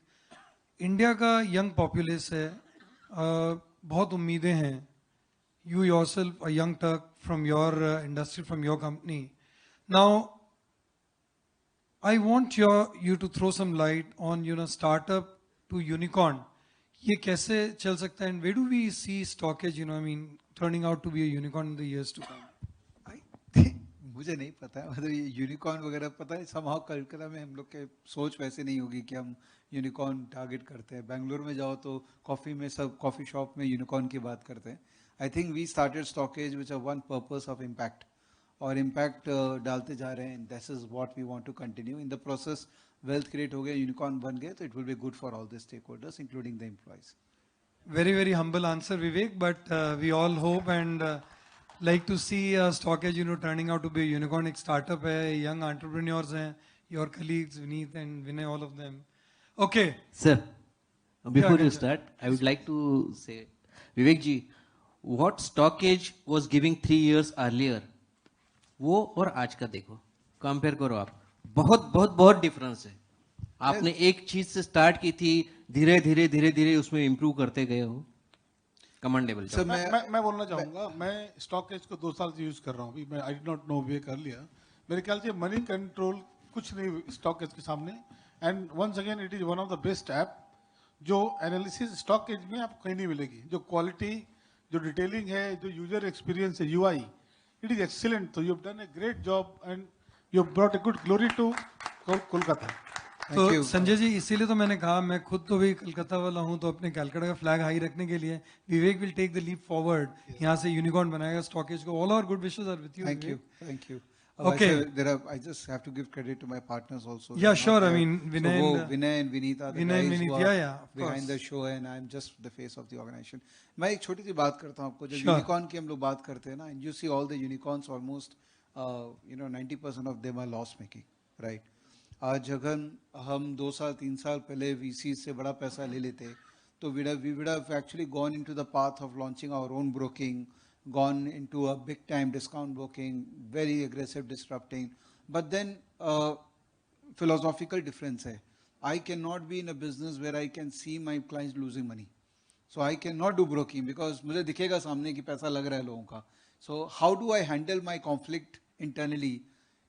India का young populace है, बहुत उम्मीदें हैं. You yourself a young Turk from your industry, from your company. Now, I want you to throw some light on startup to unicorn. ये कैसे चल सकता है, and where do we see Stockage, turning out to be a unicorn in the years to come? मुझे नहीं पता, मतलब ये यूनिकॉर्न वगैरह पता है, समहाउ कलकत्ता में हम लोग के सोच वैसे नहीं होगी कि हम यूनिकॉर्न टारगेट करते हैं. बेंगलोर में जाओ तो कॉफ़ी में सब कॉफ़ी शॉप में यूनिकॉर्न की बात करते हैं. I think we started StockEdge which are one purpose of impact, और इम्पैक्ट डालते जा रहे हैं. This is what we want to continue. In the process wealth create हो गया, यूनिकॉर्न बन गए, तो it will be good for all the stakeholders including the employees. Very, very humble answer, Vivek, but we all hope and like to see Stockage, turning out to be a unicorn. एक startup है, young entrepreneurs हैं, your colleagues, Vineet and Vinay, all of them. Okay. Sir, before Yeah, you start, I would like to say, Vivek ji, what stockage was giving 3 years earlier, वो और आज का देखो, compare करो आप, बहुत डिफरेंस है. आपने एक चीज से स्टार्ट की थी, धीरे उसमें इंप्रूव करते गए हो. कमेंडेबल. सर मैं बोलना चाहूंगा, मैं स्टॉकेज को 2 साल से यूज कर रहा हूँ. अभी मैं I did not know Vivek earlier. मेरे ख्याल से मनी कंट्रोल कुछ नहीं स्टॉकेज के सामने. And once again it is one of the best app. जो एनालिसिस स्टॉकेज में आपको कहीं नहीं मिलेगी. जो क्वालिटी, जो डिटेलिंग है, जो यूजर एक्सपीरियंस है, यूआई, इट इज एक्सीलेंट. तो you have done a great job and you have brought a good glory to Kolkata. तो संजय जी, इसीलिए तो मैंने कहा, मैं खुद तो भी कलकत्ता वाला हूं, तो अपने कलकत्ता का फ्लैग हाई रखने के लिए Vivek will take the leap forward. यहाँ से यूनिकॉर्न बनाएगा स्टॉकेज को. All our good wishes are with you. Thank you. Okay. I just have to give credit to my partners also. Yeah, sure. I mean, Vinay and Vineet are the Vinay and guys Vineet, who are yeah, of behind course. the show, and I'm just the face of the organization. मैं एक छोटी सी बात करता हूँ आपको. जब Sure. Unicorn की हम लोग बात करते हैं ना, and you see all the unicorns almost, 90% of them are loss making, right? आज अगर हम 2 साल 3 साल पहले VC से बड़ा पैसा ले लेते, तो we would have actually gone into the path of launching our own broking, gone into a big time discount broking, very aggressive disrupting. But then philosophical difference hai. I cannot be in a business where I can see my clients losing money. So I cannot do broking because मुझे दिखेगा सामने कि पैसा लग रहा है लोगों का. So how do I handle my conflict internally?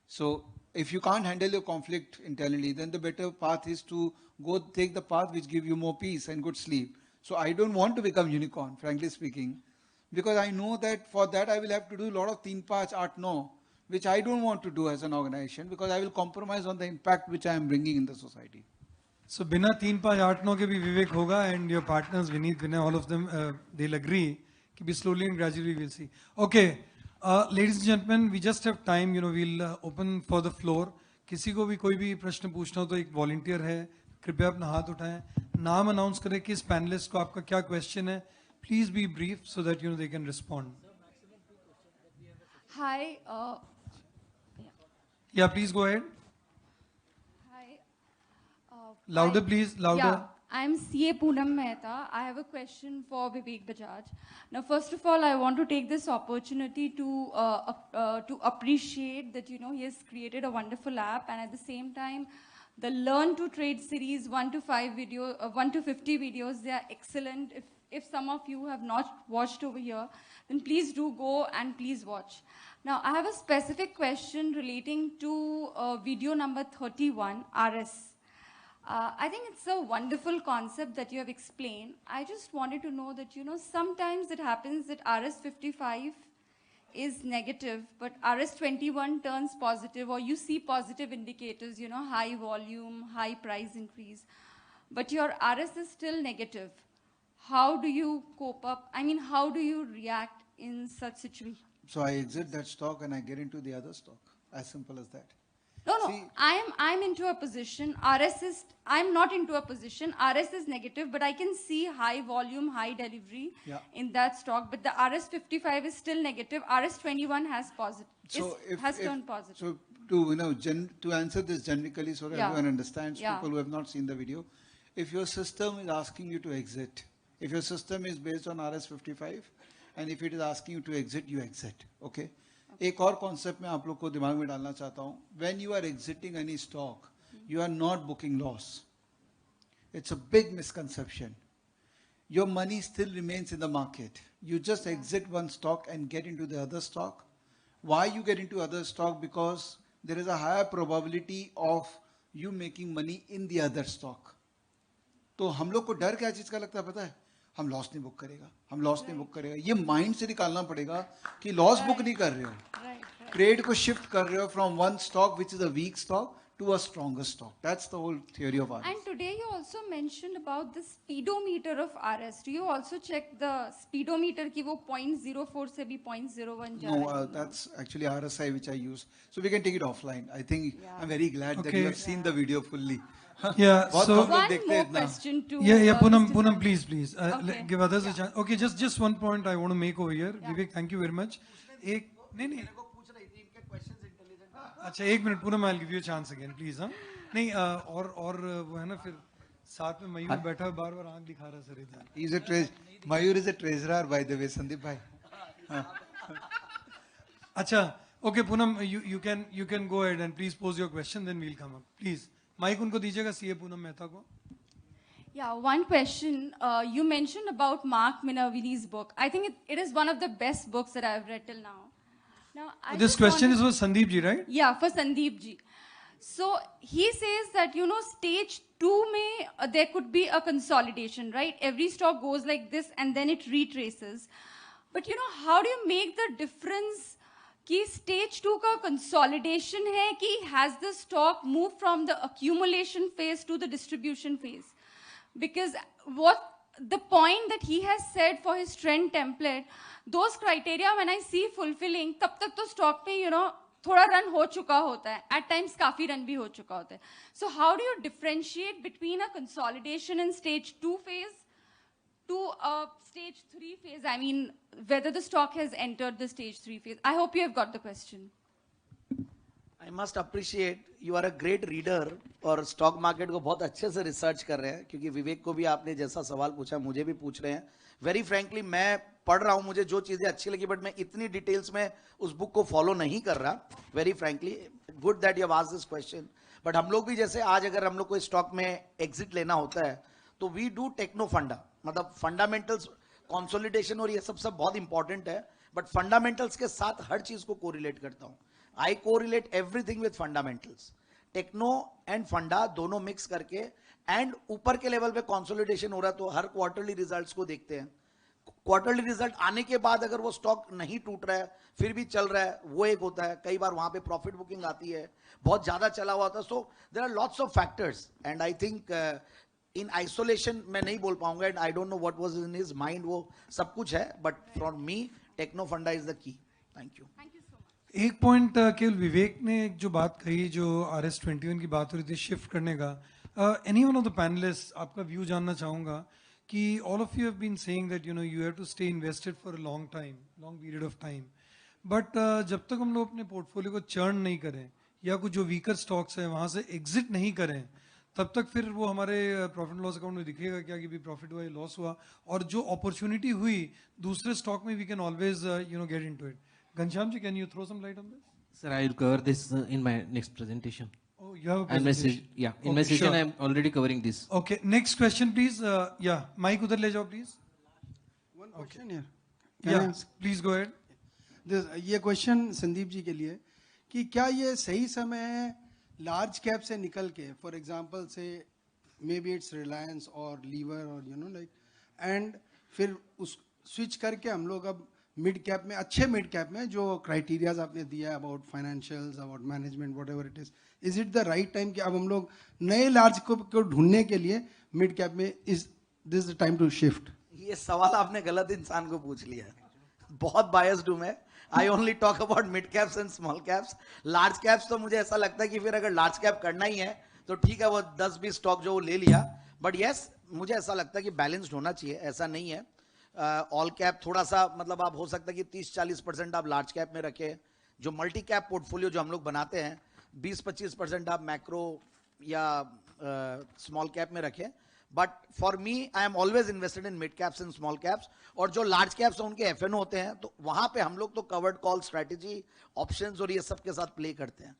So if you can't handle your conflict internally, then the better path is to go take the path which give you more peace and good sleep. So I don't want to become unicorn, frankly speaking, because I know that for that I will have to do a lot of 3, 5, 8, 9, which I don't want to do as an organization because I will compromise on the impact which I am bringing in the society. So बिना 3, 5, 8, 9 के भी विवेक होगा, and your partners Vineet, Vinay, all of them, they'll agree कि भी slowly and gradually we'll see. Okay, ladies and gentlemen, we just have time. We'll open for the floor. किसी को भी कोई भी प्रश्न पूछना हो तो एक volunteer है, कृपया अपना हाथ उठाएं, नाम अनाउंस करें किस पैनलिस्ट को आपका क्या क्वेश्चन है. Please be brief so that they can respond. Hi. Yeah, please go ahead. Hi. Louder, please. Louder. Yeah, I'm CA Poonam Mehta. I have a question for Vivek Bajaj. Now, first of all, I want to take this opportunity to appreciate that he has created a wonderful app, and at the same time, the Learn to Trade series 1 to 50 videos, they are excellent. If some of you have not watched over here, then please do go and please watch. Now, I have a specific question relating to video number 31, RS. I think it's a wonderful concept that you have explained. I just wanted to know that, sometimes it happens that RS55 is negative, but RS21 turns positive, or you see positive indicators, high volume, high price increase, but your RS is still negative. How do you cope up? I mean, how do you react in such situation? So I exit that stock and I get into the other stock. As simple as that. No, See, I'm into a position. I'm not into a position. RS is negative, but I can see high volume, high delivery in that stock. But the RS55 is still negative. RS21 has positive. So has turned positive. So to answer this generically, so that everyone understands, people who have not seen the video, if your system is asking you to exit, if your system is based on RS55, and if it is asking you to exit, you exit. Okay. एक और concept मैं आप लोग को दिमाग में डालना चाहता हूँ. When you are exiting any stock, you are not booking loss. It's a big misconception. Your money still remains in the market. You just exit one stock and get into the other stock. Why you get into other stock? Because there is a higher probability of you making money in the other stock. तो हम लोग को डर क्या चीज का लगता है पता है? हम लॉस नहीं बुक करेगा, हम लॉस नहीं बुक करेगा. ये माइंड से निकालना पड़ेगा कि लॉस बुक नहीं कर रहे हो, ट्रेड को शिफ्ट कर रहे हो from one stock which is a weak stock to a stronger stock. That's the whole theory of RS. And today you also mentioned about the speedometer of RS. Do you also check the speedometer ki wo 0.04 se bhi 0.01 ja No, that's actually RSI which I use. So we can take it offline. I think I'm very glad that you have seen the video fully. Yeah, so one more question to Poonam, please, Okay. give others a chance. Okay, just one point I want to make over here. Vivek, thank you very much. अच्छा एक minute Poonam, I will give you chance again please. हाँ नहीं और वो है ना, फिर साथ में मयूर बैठा है, बार बार आंख दिखा रहा है सर इधर। Mayur is a treasurer, by the way, Sandeep bhai. अच्छा okay Poonam, you can go ahead and please pose your question, then we'll come up. Please mike उनको दीजिएगा, सीए पूनम मेहता को। Yeah, one question. You mentioned about Mark Minervini's book. I think it is one of the best books that I've read till now. Now, I This just question wanted- is for Sandeep ji, right? Yeah, for Sandeep ji. So he says that, you know, stage 2 may there could be a consolidation, right? Every stock goes like this and then it retraces. But you know, how do you make the difference कि stage 2 का consolidation है कि has the stock moved from the accumulation phase to the distribution phase? Because what the point that he has said for his trend template, those criteria when I see fulfilling, तब तक तो stock पे, you know, थोड़ा run हो चुका होता है, at times काफी रन भी हो चुका होता है. So how do you differentiate between a consolidation in stage 2 phase to a stage 3 phase? I mean, whether the stock has entered the stage 3 phase. I hope you have got the question. I must appreciate you are a great reader और stock market को बहुत अच्छे से research कर रहे हैं, क्योंकि विवेक को भी आपने जैसा सवाल पूछा मुझे भी पूछ रहे हैं. वेरी फ्रैंकली मैं पढ़ रहा हूं, मुझे जो चीजें अच्छी लगी, बट मैं इतनी डिटेल्स में उस बुक को फॉलो नहीं कर रहा. Very frankly good that you have asked this question. But हम लोग भी जैसे आज अगर हम लोग को स्टॉक में एग्जिट लेना होता है तो वी डू टेक्नो फंडा, मतलब फंडामेंटल्स कंसोलिडेशन और ये सब बहुत इंपॉर्टेंट है, बट फंडामेंटल्स के साथ हर चीज को कोरिलेट करता हूं. I correlate everything with fundamentals, techno and funda दोनों मिक्स करके. एंड ऊपर के लेवल पे कंसोलिडेशन हो रहा है तो हर क्वार्टरली रिजल्ट्स को देखते हैं. क्वार्टरली रिजल्ट आने के बाद अगर वो स्टॉक नहीं टूट रहा है फिर भी चल रहा है, वो एक होता है. कई बार वहां पे प्रॉफिट बुकिंग आती है, बहुत ज्यादा चला हुआ था. So there are lots of factors and I think in isolation मैं नहीं बोल पाऊंगा. And I don't know what was in his mind, वो सब कुछ है, but for me techno funda is the key. Thank you. Thank you so much. एक point केवल विवेक ने जो बात कही, जो RS21 की बात हो रही थी शिफ्ट करने का, any one of the panelist आपका व्यू जानना चाहूंगा कि all of you have been saying that you know you have to stay invested for a long time, long period of time, but जब तक हम लोग अपने पोर्टफोलियो को चर्न नहीं करें या कुछ जो वीकर स्टॉक्स हैं वहां से एग्जिट नहीं करें, तब तक फिर वो हमारे प्रॉफिट लॉस अकाउंट में दिखेगा क्या कि भी प्रॉफिट हुआ या लॉस हुआ. और जो अपॉर्चुनिटी हुई दूसरे स्टॉक में we can always you know get into it. Ghanshyam ji, can you throw some light on this? Sir, I will cover this in my next presentation. Oh, you have a And presentation. in Okay, my session, sure. I am already covering this. Okay, next question, please. Yeah, mic udhar le jao, please. One question here. Can I Yeah, ask? please go ahead. ये question Sandeep ji के लिए कि क्या ये सही समय है large cap से निकल के, फॉर एग्जांपल से मे बी इट्स रिलायंस और लीवर और यू नो लाइक, एंड फिर उस स्विच करके हम लोग अब मिड कैप में, अच्छे मिड कैप में जो क्राइटेरियाज आपने दिया है about financials, about management, what ever it is it the right time कि अब हम लोग नए लार्ज को ढूंढने के लिए मिड कैप में, is this the time to shift? ये सवाल आपने गलत इंसान को पूछ लिया है. बहुत बायस्ड हूं मैं. I only talk about mid caps and small caps. Large caps तो मुझे ऐसा लगता है कि फिर अगर लार्ज कैप करना ही है तो ठीक है, वो 10-20 स्टॉक जो वो ले लिया, बट यस मुझे ऐसा लगता है कि बैलेंस्ड होना चाहिए. ऐसा नहीं है ऑल कैप थोड़ा सा, मतलब आप हो सकता है कि 30-40% आप लार्ज कैप में रखें. जो मल्टी कैप पोर्टफोलियो जो हम लोग बनाते हैं 20-25% आप मैक्रो या स्मॉल कैप में रखें. But for me I am always invested in mid caps and small caps. और जो लार्ज कैप्स हैं उनके एफएनओ होते हैं, तो वहां पे हम लोग तो कवर्ड कॉल स्ट्रेटेजी, ऑप्शंस और ये सब के साथ प्ले करते हैं.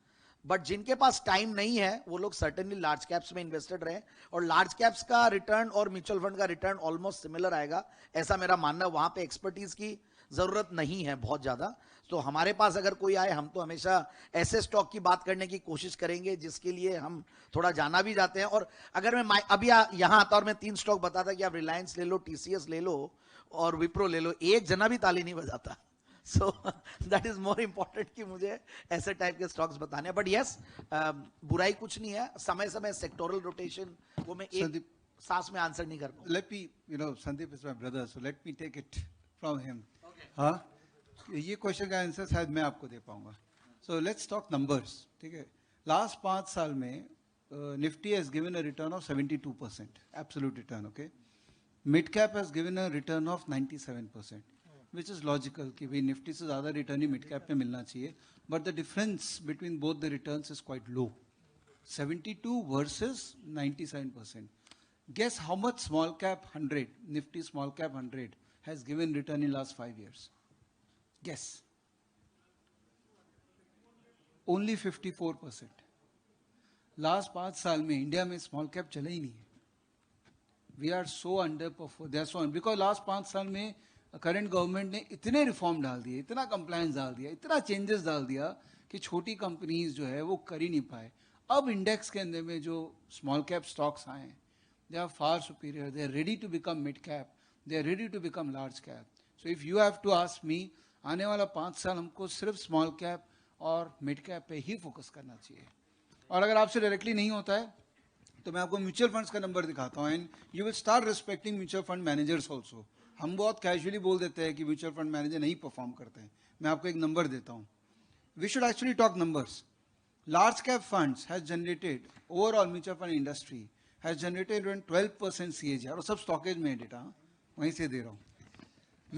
बट जिनके पास टाइम नहीं है वो लोग सर्टेनली लार्ज कैप्स में इन्वेस्टेड रहे, और लार्ज कैप्स का रिटर्न और म्यूचुअल फंड का रिटर्न ऑलमोस्ट सिमिलर आएगा, ऐसा मेरा मानना है. वहां पे एक्सपर्टीज की जरूरत नहीं है बहुत ज्यादा. तो हमारे पास अगर कोई आए, हम तो हमेशा ऐसे स्टॉक की बात करने की कोशिश करेंगे जिसके लिए हम थोड़ा जाना भी जाते हैं. और अगर मैं अभी यहाँ आता और मैं 3 स्टॉक बताता कि आप रिलायंस ले लो, TCS ले लो और विप्रो ले लो, एक जना भी ताली नहीं बजाता. So that is more important कि मुझे ऐसे टाइप के स्टॉक्स बताने हैं. बट यस, बुराई कुछ नहीं है. समय समय सेक्टोरल रोटेशन, वो मैं एक सांस में आंसर नहीं कर पाऊंगा. Let me, you know, Sandeep is my brother, so let me take it from him. हाँ, ये क्वेश्चन का आंसर शायद मैं आपको दे पाऊंगा. So let's talk numbers, ठीक है. लास्ट 5 साल में Nifty has given a return of 72%, absolute return, okay. Mid cap has given a return of 97%. Which is logical कि भाई निफ्टी से ज़्यादा रिटर्न ही मिड कैप में मिलना चाहिए, but the difference between both the returns is quite low, 72 versus 97%. Guess how much small cap 100, Nifty small cap 100 has given return in last 5 years? Guess. Only 54%. Last 5 साल में India में small cap चला ही नहीं है. We are so under perform because last 5 साल में current government ने इतने रिफॉर्म डाल दिए, इतना कंप्लायंस डाल दिया, इतना चेंजेस डाल दिया कि छोटी कंपनीज जो है वो कर ही नहीं पाए. अब इंडेक्स के अंदर में जो स्मॉल कैप स्टॉक्स आए हैं, they are far superior, they are ready to become mid cap, they are ready to become large cap. So if you have to ask me, आने वाला 5 साल हमको सिर्फ स्मॉल कैप और मिड कैप पे ही फोकस करना चाहिए. और अगर आपसे डायरेक्टली नहीं होता है तो मैं आपको म्यूचुअल फंड्स का नंबर दिखाता हूँ, and you will start respecting mutual fund managers also. हम बहुत कैजुअली बोल देते हैं कि म्यूचुअल फंड मैनेजर नहीं परफॉर्म करते हैं. मैं आपको एक नंबर देता हूँ. We should actually talk numbers. Large cap funds has generated, overall mutual fund industry has generated around 12% CAGR. और सब स्टॉकेज में डेटा वहीं से दे रहा हूँ.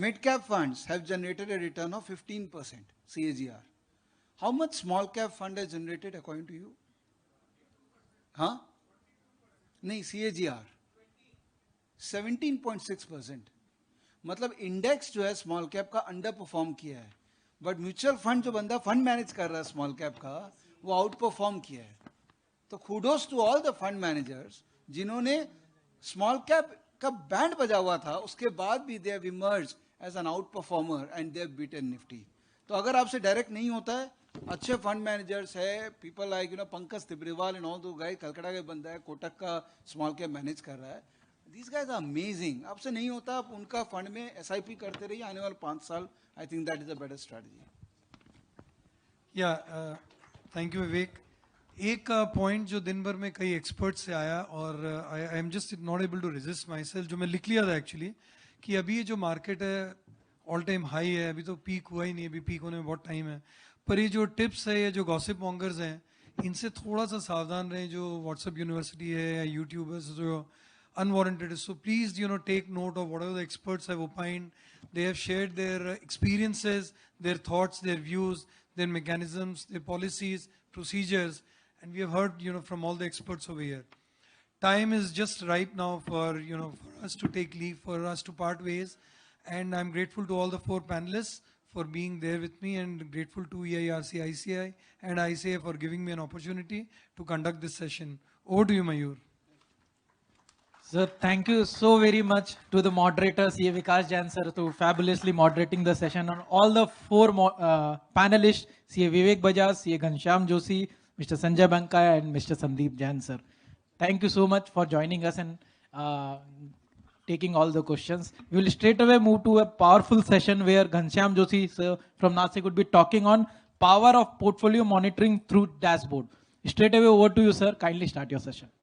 Mid cap funds have generated a return of 15% CAGR. How much small cap fund has generated according to you? हाँ? नहीं, CAGR 17.6%. मतलब इंडेक्स जो है स्मॉल कैप का अंडर परफॉर्म किया है, बट म्यूचुअल फंड जो बंदा फंड मैनेज कर रहा है स्मॉल कैप का, वो आउट परफॉर्म किया है. तो kudos to all the fund managers जिन्होंने स्मॉल कैप का बैंड बजा हुआ था, उसके बाद भी they have emerged as an outperformer and they have beaten Nifty. तो अगर आपसे डायरेक्ट नहीं होता है, अच्छे फंड मैनेजर्स है, people like Pankaj Tibrewal and all those guys, Calcutta का बंदा है, कोटक का स्मॉल कैप मैनेज कर रहा है. These guys are amazing. आपसे नहीं होता, आप उनका फंड में SIP करते रहिए आने वाले 5 साल. I think that is a better strategy. Yeah, thank you Vivek. एक पॉइंट जो दिन भर में कई एक्सपर्ट से आया और I am just not able to resist my self, जो मैं लिख लिया था एक्चुअली, कि अभी ये जो मार्केट है ऑल टाइम हाई है, अभी तो पीक हुआ ही नहीं, अभी पीक होने में बहुत टाइम है. पर ये जो टिप्स है, ये जो गॉसिप मॉन्गर्स हैं, इनसे थोड़ा सा सावधान रहें. जो व्हाट्सएप यूनिवर्सिटी है या यूट्यूबर्स जो unwarranted. So please, take note of whatever the experts have opined. They have shared their experiences, their thoughts, their views, their mechanisms, their policies, procedures, and we have heard, from all the experts over here. Time is just ripe now for, for us to take leave, for us to part ways, and I'm grateful to all the 4 panelists for being there with me, and grateful to EIRC, ICI, and ICA for giving me an opportunity to conduct this session. Over to you, Mayur. Sir, thank you so very much to the moderator, CA Vikas Jain sir, to fabulously moderating the session, and all the 4 panelists, CA Vivek Bajaj, CA Ghanshyam Joshi, Mr. Sanjay Banka, and Mr. Sandeep Jain sir. Thank you so much for joining us and taking all the questions. We will straight away move to a powerful session where Ghanshyam Joshi sir from Nashik would be talking on power of portfolio monitoring through dashboard. Straight away over to you, sir. Kindly start your session.